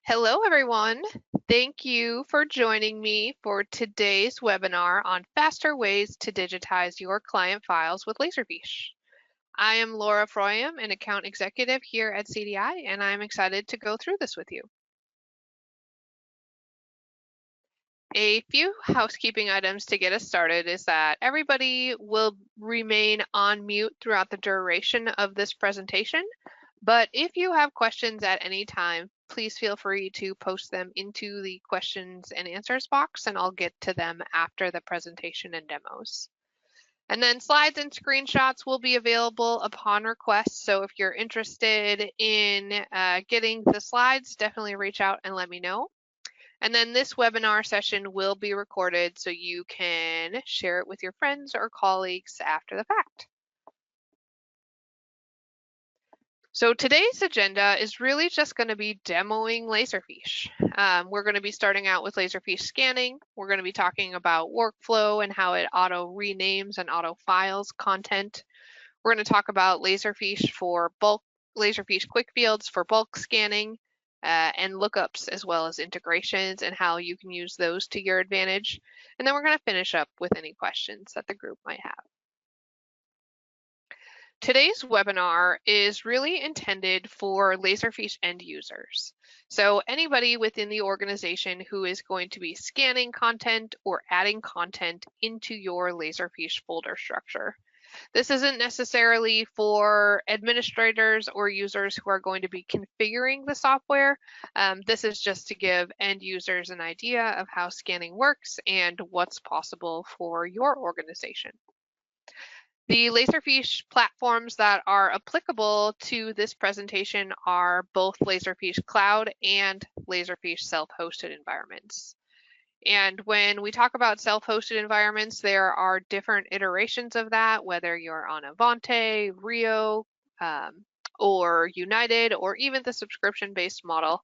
Hello, everyone. Thank you for joining me for today's webinar on faster ways to digitize your client files with Laserfiche. I am Laura Froyam, an account executive here at CDI, and I'm excited to go through this with you. A few housekeeping items to get us started is that everybody will remain on mute throughout the duration of this presentation. But if you have questions at any time, please feel free to post them into the questions and answers box, and I'll get to them after the presentation and demos. And then slides and screenshots will be available upon request. So if you're interested in getting the slides, definitely reach out and let me know. And then this webinar session will be recorded so you can share it with your friends or colleagues after the fact. So today's agenda is really just going to be demoing Laserfiche. We're going to be starting out with Laserfiche scanning. We're going to be talking about workflow and how it auto renames and auto files content. We're going to talk about Laserfiche for bulk, Laserfiche quick fields for bulk scanning and lookups, as well as integrations and how you can use those to your advantage. And then we're going to finish up with any questions that the group might have. Today's webinar is really intended for Laserfiche end users. So anybody within the organization who is going to be scanning content or adding content into your Laserfiche folder structure. This isn't necessarily for administrators or users who are going to be configuring the software. This is just to give end users an idea of how scanning works and what's possible for your organization. The Laserfiche platforms that are applicable to this presentation are both Laserfiche Cloud and Laserfiche self-hosted environments. And when we talk about self-hosted environments, there are different iterations of that, whether you're on Avante, Rio, or United, or even the subscription-based model,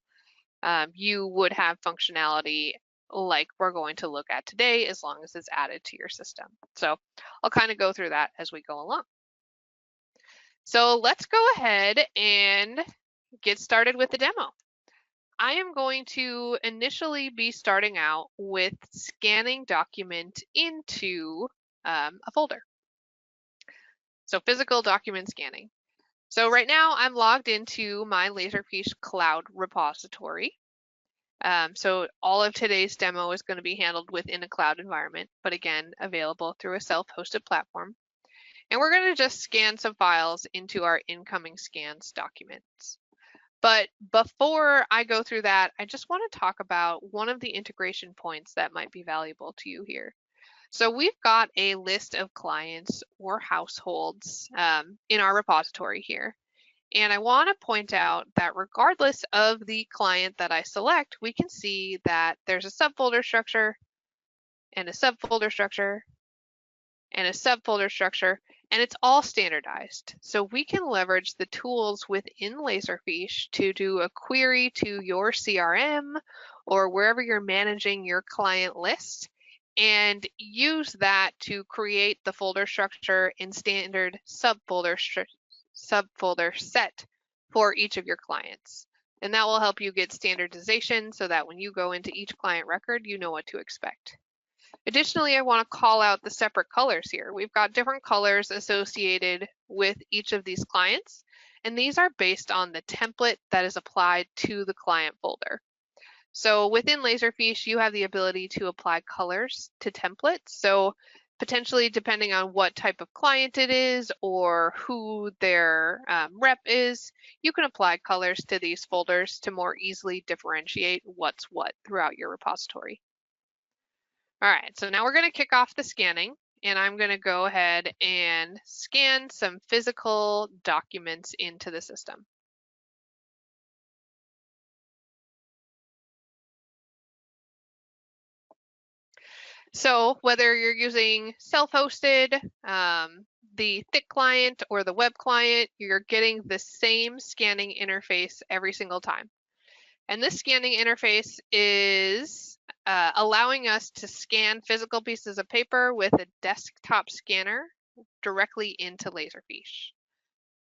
you would have functionality like we're going to look at today, as long as it's added to your system. So I'll kind of go through that as we go along. So let's go ahead and get started with the demo. I am going to initially be starting out with scanning document into a folder. So physical document scanning. So right now I'm logged into my Laserfiche Cloud repository. So all of today's demo is going to be handled within a cloud environment, but again, available through a self-hosted platform. And we're going to just scan some files into our incoming scans documents. But before I go through that, I just want to talk about one of the integration points that might be valuable to you here. So we've got a list of clients or households in our repository here. And I want to point out that regardless of the client that I select, we can see that there's a subfolder structure and a subfolder structure and a subfolder structure, and it's all standardized. So we can leverage the tools within Laserfiche to do a query to your CRM or wherever you're managing your client list and use that to create the folder structure in standard subfolder set for each of your clients. And that will help you get standardization so that when you go into each client record, you know what to expect. Additionally, I want to call out the separate colors here. We've got different colors associated with each of these clients, and these are based on the template that is applied to the client folder. So within Laserfiche, you have the ability to apply colors to templates. So potentially, depending on what type of client it is or who their rep is, you can apply colors to these folders to more easily differentiate what's what throughout your repository. All right, so now we're going to kick off the scanning, and I'm going to go ahead and scan some physical documents into the system. So whether you're using self-hosted, the thick client, or the web client, you're getting the same scanning interface every single time. And this scanning interface is allowing us to scan physical pieces of paper with a desktop scanner directly into Laserfiche.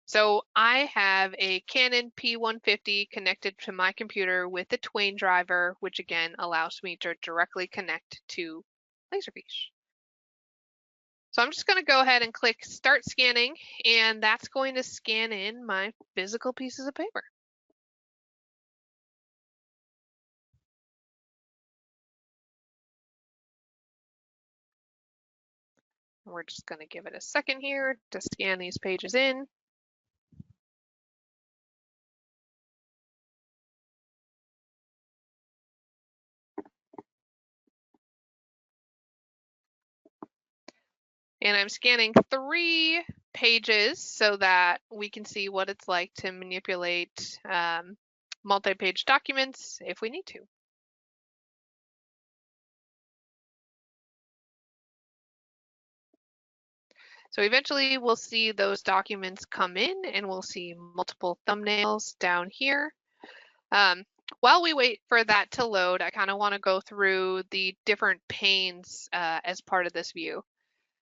So I have a Canon P150 connected to my computer with the Twain driver, which again allows me to directly connect to Laserfiche. So I'm just going to go ahead and click Start Scanning, and that's going to scan in my physical pieces of paper. We're just going to give it a second here to scan these pages in. And I'm scanning 3 pages so that we can see what it's like to manipulate multi-page documents if we need to. So eventually we'll see those documents come in and we'll see multiple thumbnails down here. While we wait for that to load, I kind of want to go through the different panes as part of this view.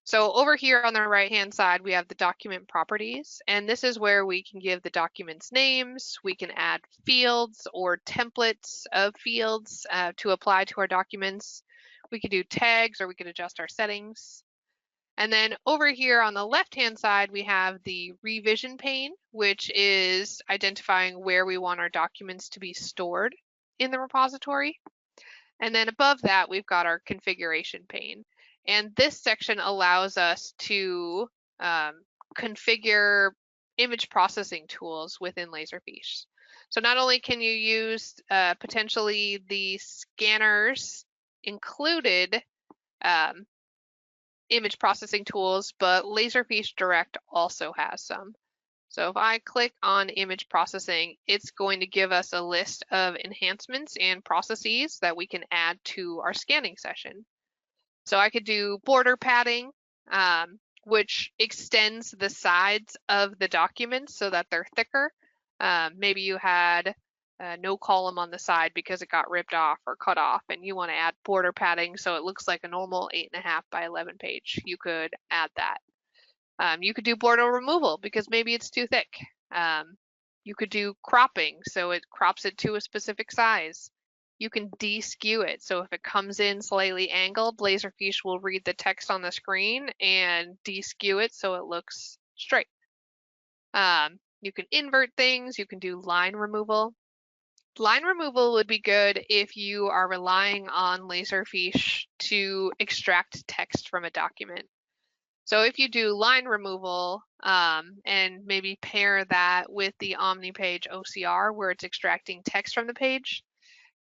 So over here on the right-hand side, we have the document properties, and this is where we can give the documents names. We can add fields or templates of fields to apply to our documents. We could do tags, or we could adjust our settings. And then over here on the left-hand side, we have the revision pane, which is identifying where we want our documents to be stored in the repository. And then above that, we've got our configuration pane. And this section allows us to configure image processing tools within Laserfiche. So not only can you use potentially the scanners included image processing tools, but Laserfiche Direct also has some. So if I click on image processing, it's going to give us a list of enhancements and processes that we can add to our scanning session. So I could do border padding, which extends the sides of the documents so that they're thicker. Maybe you had no column on the side because it got ripped off or cut off, and you want to add border padding so it looks like a normal 8.5 by 11 page. You could add that. You could do border removal because maybe it's too thick. You could do cropping, so it crops it to a specific size. You can de-skew it, so if it comes in slightly angled, Laserfiche will read the text on the screen and de-skew it so it looks straight. You can invert things, you can do line removal. Line removal would be good if you are relying on Laserfiche to extract text from a document. So if you do line removal and maybe pair that with the OmniPage OCR where it's extracting text from the page,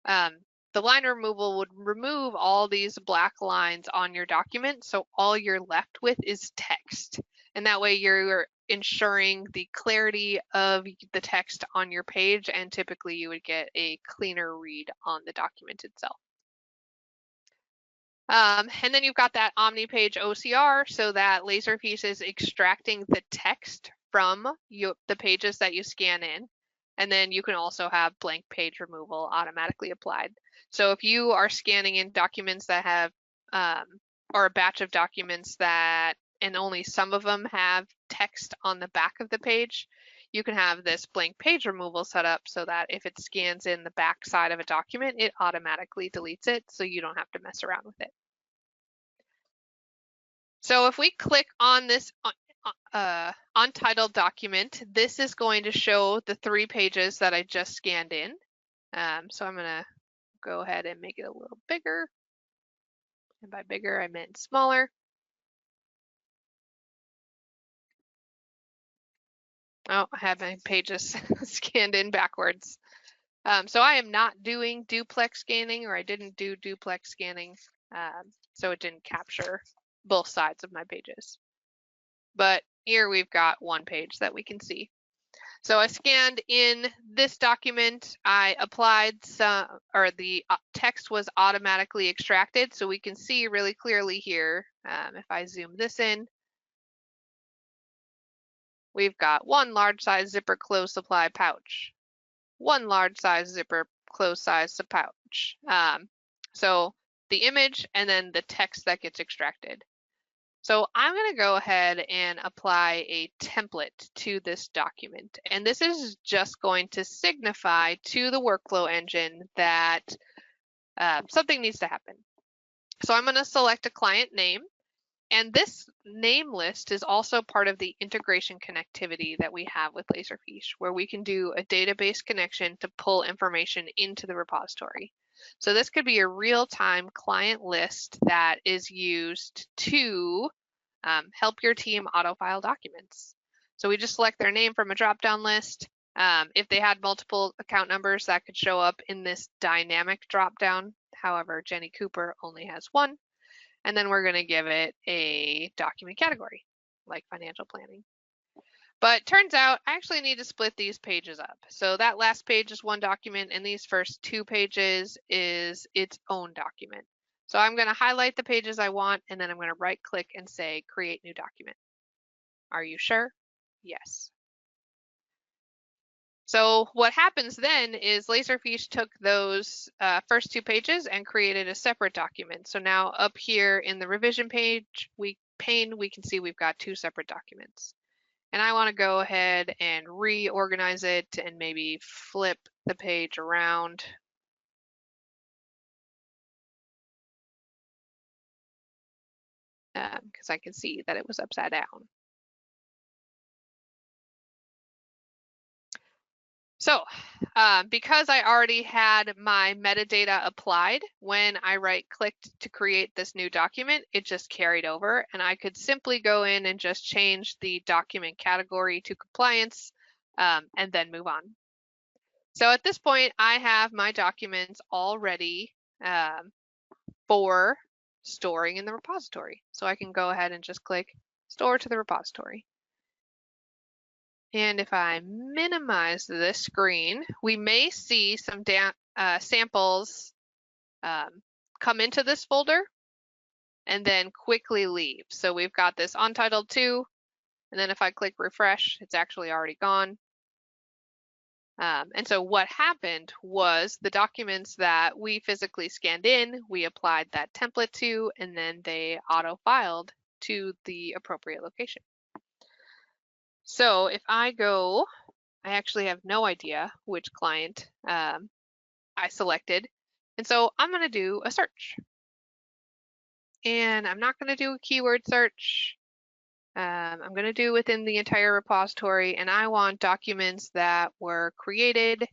the line removal would remove all these black lines on your document, so all you're left with is text. And that way you're ensuring the clarity of the text on your page, and typically you would get a cleaner read on the document itself. And then you've got that OmniPage OCR so that Laserfiche is extracting the text from the pages that you scan in. And then you can also have blank page removal automatically applied. So if you are scanning in documents that have, or a batch of documents that, and only some of them have text on the back of the page, you can have this blank page removal set up so that if it scans in the back side of a document, it automatically deletes it so you don't have to mess around with it. So if we click on this untitled document, this is going to show the 3 pages that I just scanned in. So I'm going to go ahead and make it a little bigger. And by bigger, I meant smaller. Oh, I have my pages scanned in backwards. So I am not doing duplex scanning, or I didn't do duplex scanning, so it didn't capture both sides of my pages. But here we've got 1 page that we can see. So I scanned in this document, I applied some, or the text was automatically extracted, so we can see really clearly here. If I zoom this in, we've got 1 large size zipper closed supply pouch, 1 large size zipper closed size pouch. So the image and then the text that gets extracted. So I'm going to go ahead and apply a template to this document. And this is just going to signify to the workflow engine that something needs to happen. So I'm going to select a client name. And this name list is also part of the integration connectivity that we have with Laserfiche, where we can do a database connection to pull information into the repository. So this could be a real-time client list that is used to help your team autofile documents. So we just select their name from a drop-down list. If they had multiple account numbers, that could show up in this dynamic drop-down. However, Jenny Cooper only has one. And then we're going to give it a document category, like financial planning. But turns out I actually need to split these pages up. So that last page is one document, and these first 2 pages is its own document. So I'm going to highlight the pages I want, and then I'm going to right-click and say Create New Document. Are you sure? Yes. So what happens then is Laserfiche took those first 2 pages and created a separate document. So now up here in the revision page pane, we can see we've got 2 separate documents. And I want to go ahead and reorganize it and maybe flip the page around. Because I can see that it was upside down. So because I already had my metadata applied, when I right-clicked to create this new document, it just carried over, and I could simply go in and just change the document category to compliance and then move on. So at this point, I have my documents all ready for storing in the repository. So I can go ahead and just click Store to the repository. And if I minimize this screen, we may see some samples come into this folder and then quickly leave. So we've got this untitled 2, and then if I click refresh, it's actually already gone. And so what happened was the documents that we physically scanned in, we applied that template to, and then they auto-filed to the appropriate location. So if I go, I actually have no idea which client I selected. And so I'm going to do a search. And I'm not going to do a keyword search. I'm going to do within the entire repository, and I want documents that were created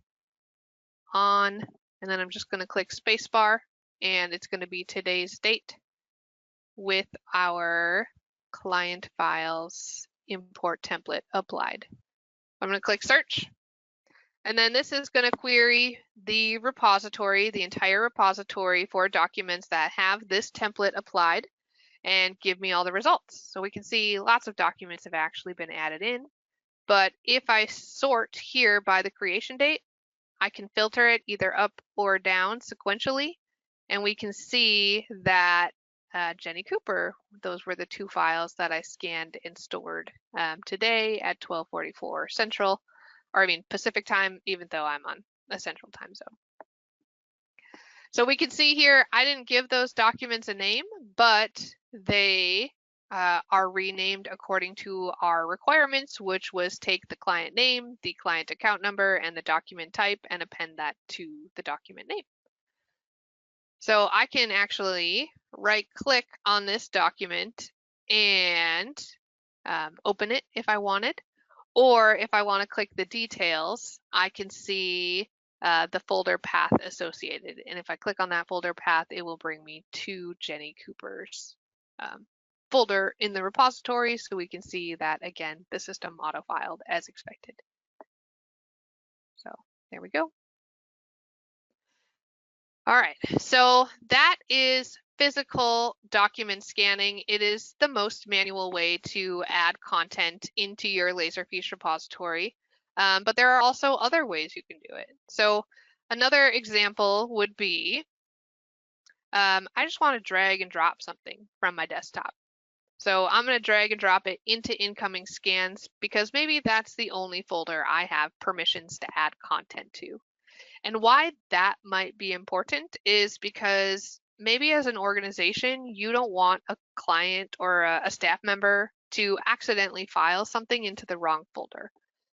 on, and then I'm just going to click spacebar, and it's going to be today's date with our client files import template applied. I'm going to click search. And then this is going to query the repository, the entire repository for documents that have this template applied and give me all the results. So we can see lots of documents have actually been added in. But if I sort here by the creation date, I can filter it either up or down sequentially. And we can see that Jenny Cooper, those were the 2 files that I scanned and stored today at 12:44 Central. Or I mean Pacific time, even though I'm on a central time zone. So we can see here, I didn't give those documents a name, but they are renamed according to our requirements, which was take the client name, the client account number, and the document type, and append that to the document name. So I can actually right-click on this document and open it if I wanted. Or if I want to click the details, I can see the folder path associated. And if I click on that folder path, it will bring me to Jenny Cooper's folder in the repository. So we can see that, again, the system auto-filed as expected. So there we go. All right, so that is physical document scanning. It is the most manual way to add content into your Laserfiche repository, but there are also other ways you can do it. So another example would be, I just want to drag and drop something from my desktop. So I'm going to drag and drop it into incoming scans because maybe that's the only folder I have permissions to add content to. And why that might be important is because maybe as an organization, you don't want a client or a staff member to accidentally file something into the wrong folder.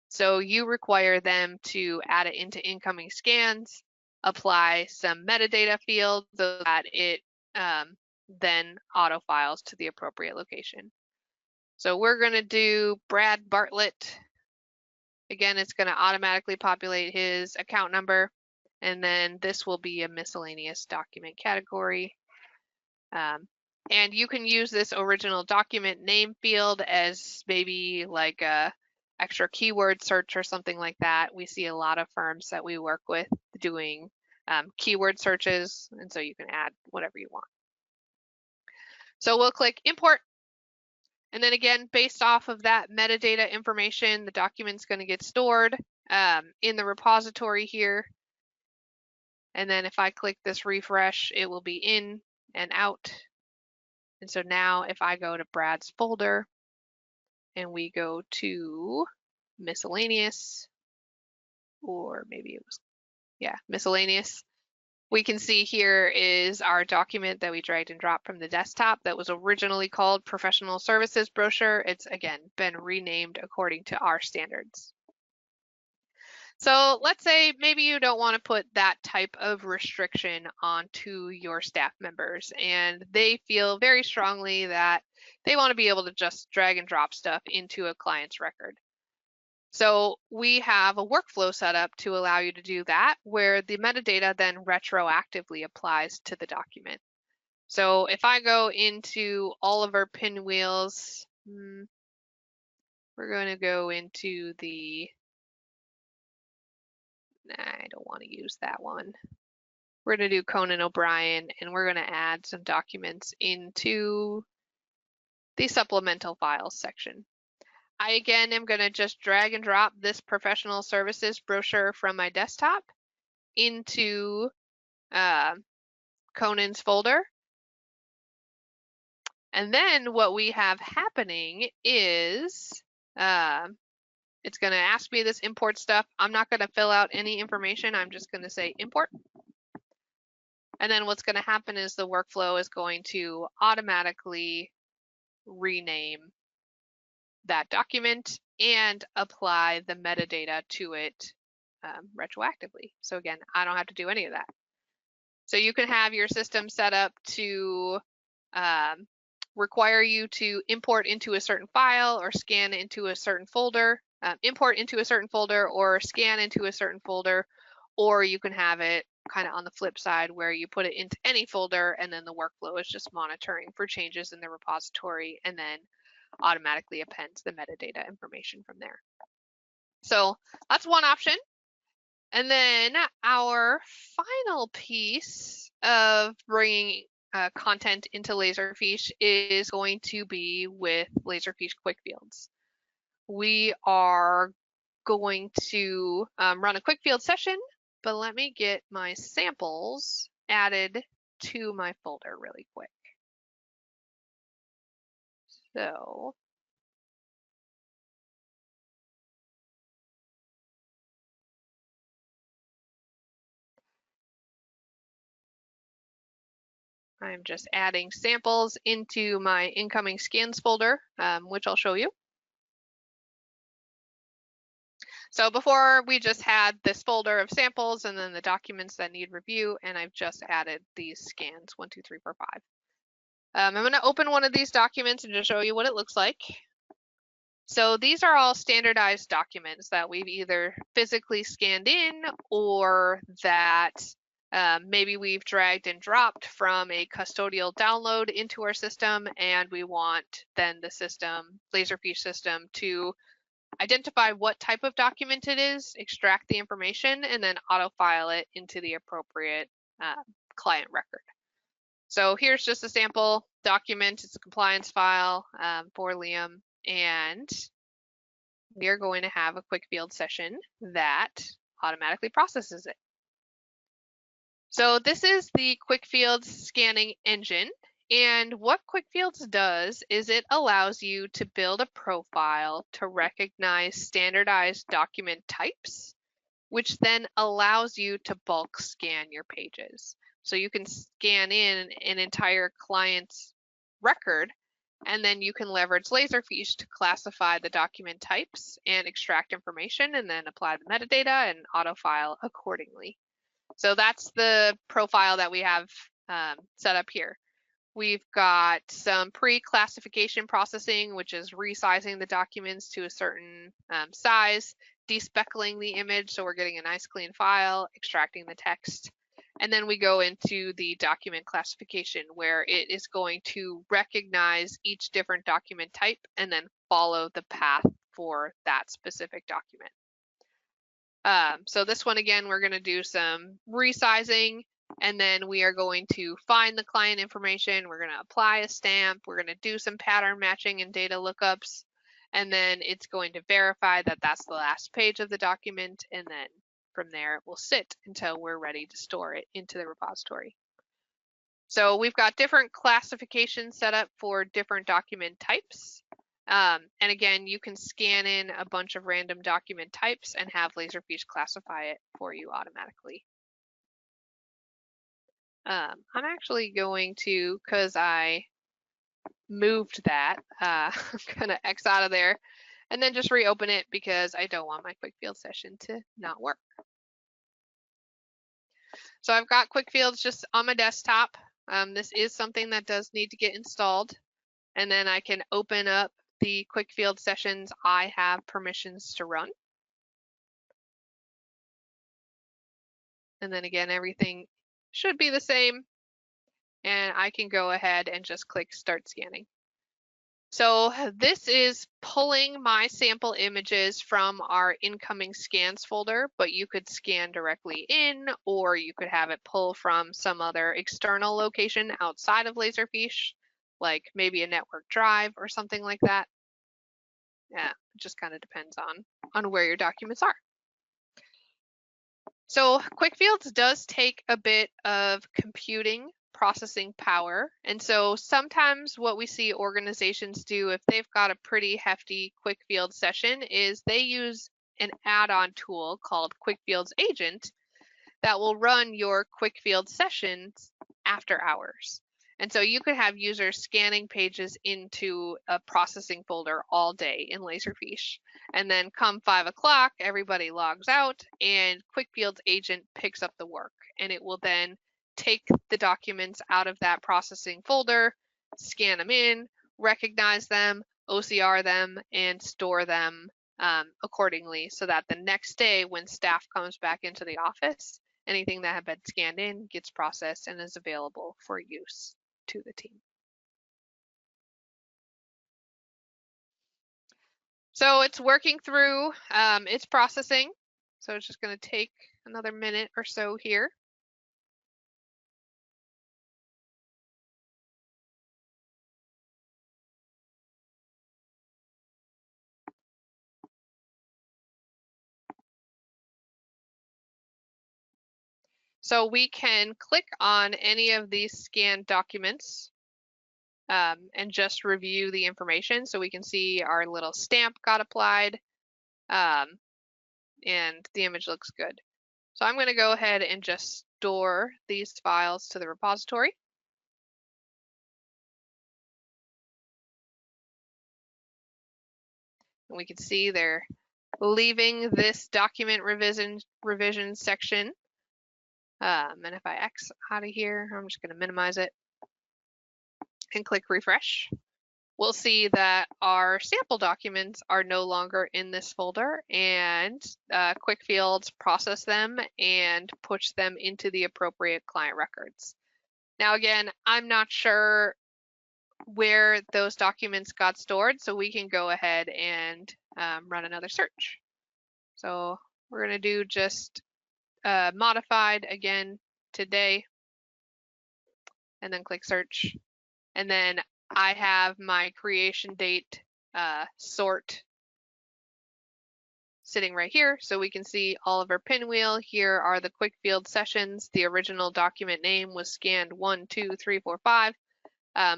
So you require them to add it into incoming scans, apply some metadata fields so that it then auto files to the appropriate location. So we're going to do Brad Bartlett. Again, it's going to automatically populate his account number, and then this will be a miscellaneous document category. And you can use this original document name field as maybe like a extra keyword search or something like that. We see a lot of firms that we work with doing keyword searches, and so you can add whatever you want. So we'll click import. And then again, based off of that metadata information, the document's going to get stored in the repository here. And then if I click this refresh, it will be in and out. And so now if I go to Brad's folder and we go to miscellaneous, or maybe it was, yeah, miscellaneous, we can see here is our document that we dragged and dropped from the desktop that was originally called Professional Services Brochure. It's again been renamed according to our standards. So let's say maybe you don't want to put that type of restriction onto your staff members, and they feel very strongly that they want to be able to just drag and drop stuff into a client's record. So we have a workflow set up to allow you to do that, where the metadata then retroactively applies to the document. So if I go into all of our pinwheels, we're going to go into the, I don't want to use that one. We're going to do Conan O'Brien, and we're going to add some documents into the supplemental files section. I again am going to just drag and drop this professional services brochure from my desktop into Conan's folder. And then what we have happening is it's going to ask me this import stuff. I'm not going to fill out any information. I'm just going to say import. And then what's going to happen is the workflow is going to automatically rename that document and apply the metadata to it retroactively. So again, I don't have to do any of that. So you can have your system set up to require you to import into a certain file or scan into a certain folder, import into a certain folder or scan into a certain folder, or you can have it kind of on the flip side where you put it into any folder and then the workflow is just monitoring for changes in the repository and then automatically appends the metadata information from there. So that's one option. And then our final piece of bringing content into Laserfiche is going to be with Laserfiche Quick Fields. We are going to run a quick field session, but let me get my samples added to my folder really quick. So I'm just adding samples into my incoming scans folder, which I'll show you. So before we just had this folder of samples and then the documents that need review, and I've just added these scans 1, 2, 3, 4, 5. I'm going to open one of these documents and just show you what it looks like. So these are all standardized documents that we've either physically scanned in or that maybe we've dragged and dropped from a custodial download into our system, and we want then the system, Laserfiche system, to identify what type of document it is, extract the information, and then auto-file it into the appropriate client record. So here's just a sample document. It's a compliance file for Liam, and we are going to have a quick field session that automatically processes it. So this is the Quick Fields scanning engine. And what Quick Fields does is it allows you to build a profile to recognize standardized document types, which then allows you to bulk scan your pages. So you can scan in an entire client's record, and then you can leverage Laserfiche to classify the document types and extract information, and then apply the metadata and autofile accordingly. So that's the profile that we have set up here. We've got some pre-classification processing, which is resizing the documents to a certain size, despeckling the image so we're getting a nice clean file, extracting the text. And then we go into the document classification, where it is going to recognize each different document type and then follow the path for that specific document. So this one, again, we're going to do some resizing, and then we are going to find the client information. We're going to apply a stamp. We're going to do some pattern matching and data lookups, and then it's going to verify that that's the last page of the document, and then from there it will sit until we're ready to store it into the repository. So we've got different classifications set up for different document types. And again, you can scan in a bunch of random document types and have Laserfiche classify it for you automatically. I'm actually going to, because I moved that, I'm going to X out of there and then just reopen it because I don't want my quick field session to not work. So I've got quick fields just on my desktop. This is something that does need to get installed, and then I can open up the quick field sessions I have permissions to run. And then again, everything should be the same, and I can go ahead and just click start scanning. So this is pulling my sample images from our incoming scans folder, but you could scan directly in, or you could have it pull from some other external location outside of Laserfiche, like maybe a network drive or something like that. Yeah, it just kind of depends on where your documents are. So quick fields does take a bit of computing processing power. And so sometimes what we see organizations do if they've got a pretty hefty quick field session is they use an add-on tool called Quick Fields Agent that will run your quick field sessions after hours. And so you could have users scanning pages into a processing folder all day in Laserfiche. And then come 5 o'clock, everybody logs out and Quick Fields Agent picks up the work. And it will then take the documents out of that processing folder, scan them in, recognize them, OCR them, and store them accordingly, so that the next day when staff comes back into the office, anything that had been scanned in gets processed and is available for use to the team. So it's working through its processing. So it's just going to take another minute or so here. So we can click on any of these scanned documents and just review the information. So we can see our little stamp got applied and the image looks good. So I'm going to go ahead and just store these files to the repository. And we can see they're leaving this document revision section. And if I X out of here, I'm just going to minimize it and click refresh. We'll see that our sample documents are no longer in this folder, and Quick Fields process them and push them into the appropriate client records. Now again, I'm not sure where those documents got stored, so we can go ahead and run another search. So we're going to do just modified again today, and then click search. And then I have my creation date sort sitting right here, so we can see all of our pinwheel. Here are the quick field sessions. The original document name was scanned 1, 2, 3, 4, 5,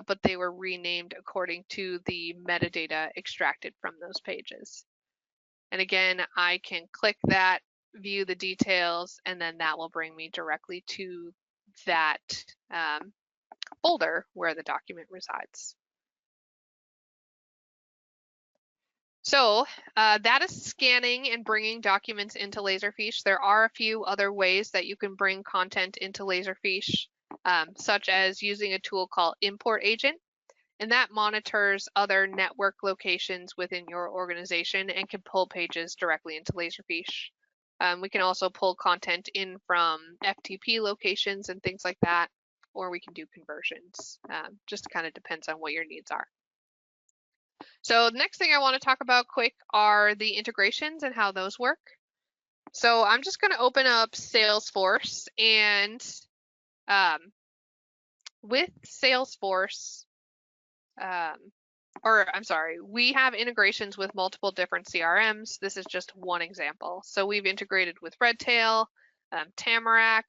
but they were renamed according to the metadata extracted from those pages. And again, I can click that, view the details, and then that will bring me directly to that folder where the document resides. So that is scanning and bringing documents into Laserfiche. There are a few other ways that you can bring content into Laserfiche, such as using a tool called Import Agent, and that monitors other network locations within your organization and can pull pages directly into Laserfiche. We can also pull content in from FTP locations and things like that, or we can do conversions. Just kind of depends on what your needs are. So the next thing I want to talk about quick are the integrations and how those work. So I'm just going to open up Salesforce, and with Salesforce, we have integrations with multiple different CRMs. This is just one example. So we've integrated with Redtail, Tamarack,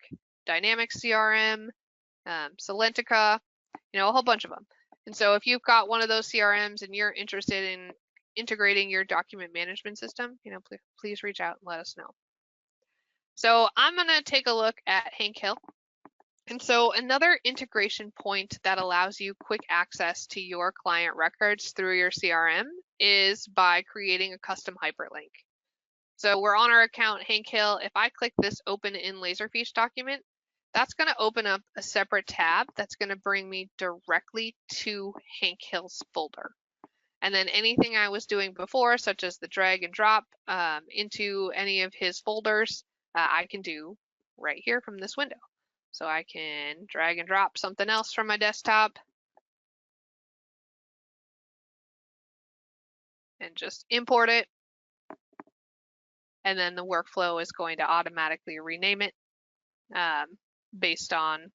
Dynamics CRM, Salentica, a whole bunch of them. And so if you've got one of those CRMs and you're interested in integrating your document management system, please reach out and let us know. So I'm going to take a look at Hank Hill. And so another integration point that allows you quick access to your client records through your CRM is by creating a custom hyperlink. So we're on our account Hank Hill. If I click this open in Laserfiche document, that's going to open up a separate tab that's going to bring me directly to Hank Hill's folder. And then anything I was doing before, such as the drag and drop into any of his folders, I can do right here from this window. So I can drag and drop something else from my desktop and just import it. And then the workflow is going to automatically rename it based on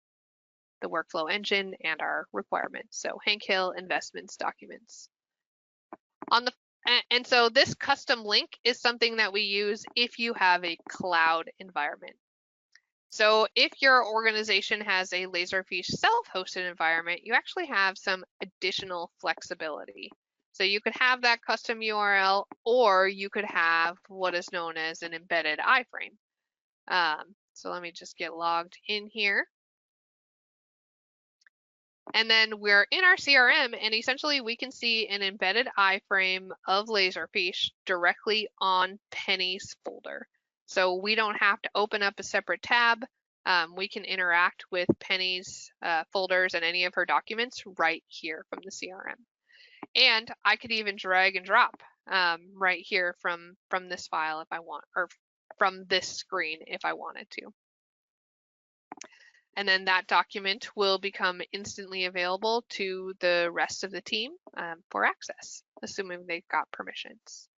the workflow engine and our requirements. So Hank Hill investments documents. And so this custom link is something that we use if you have a cloud environment. So if your organization has a Laserfiche self-hosted environment, you actually have some additional flexibility. So you could have that custom URL, or you could have what is known as an embedded iframe. So let me just get logged in here. And then we're in our CRM, and essentially we can see an embedded iframe of Laserfiche directly on Penny's folder. So we don't have to open up a separate tab. We can interact with Penny's folders and any of her documents right here from the CRM. And I could even drag and drop right here from this file if I want, or from this screen if I wanted to. And then that document will become instantly available to the rest of the team for access, assuming they've got permissions.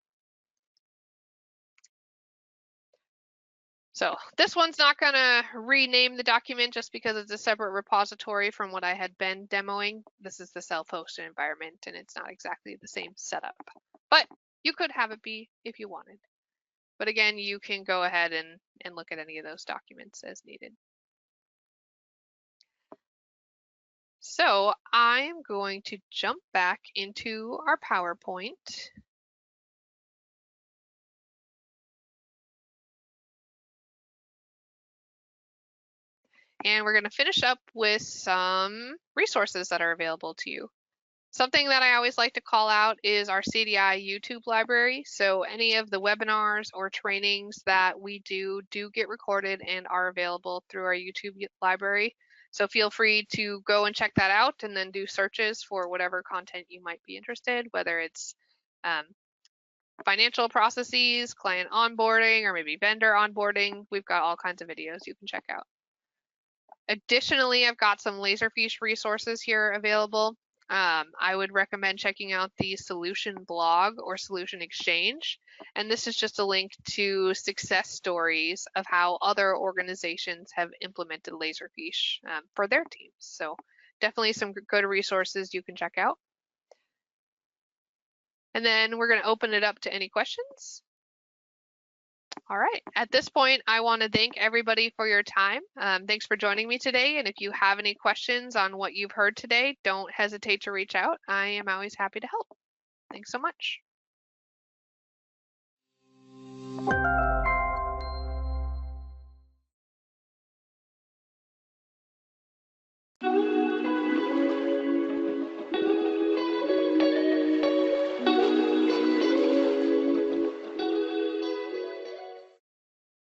So this one's not going to rename the document just because it's a separate repository from what I had been demoing. This is the self-hosted environment, and it's not exactly the same setup. But you could have it be if you wanted. But again, you can go ahead and look at any of those documents as needed. So I'm going to jump back into our PowerPoint. And we're going to finish up with some resources that are available to you. Something that I always like to call out is our CDI YouTube library. So any of the webinars or trainings that we do get recorded and are available through our YouTube library. So feel free to go and check that out and then do searches for whatever content you might be interested, whether it's financial processes, client onboarding, or maybe vendor onboarding. We've got all kinds of videos you can check out. Additionally, I've got some Laserfiche resources here available. I would recommend checking out the Solution blog or Solution Exchange. And this is just a link to success stories of how other organizations have implemented Laserfiche for their teams. So definitely some good resources you can check out. And then we're going to open it up to any questions. All right, at this point, I want to thank everybody for your time. Thanks for joining me today. And if you have any questions on what you've heard today, don't hesitate to reach out. I am always happy to help. Thanks so much.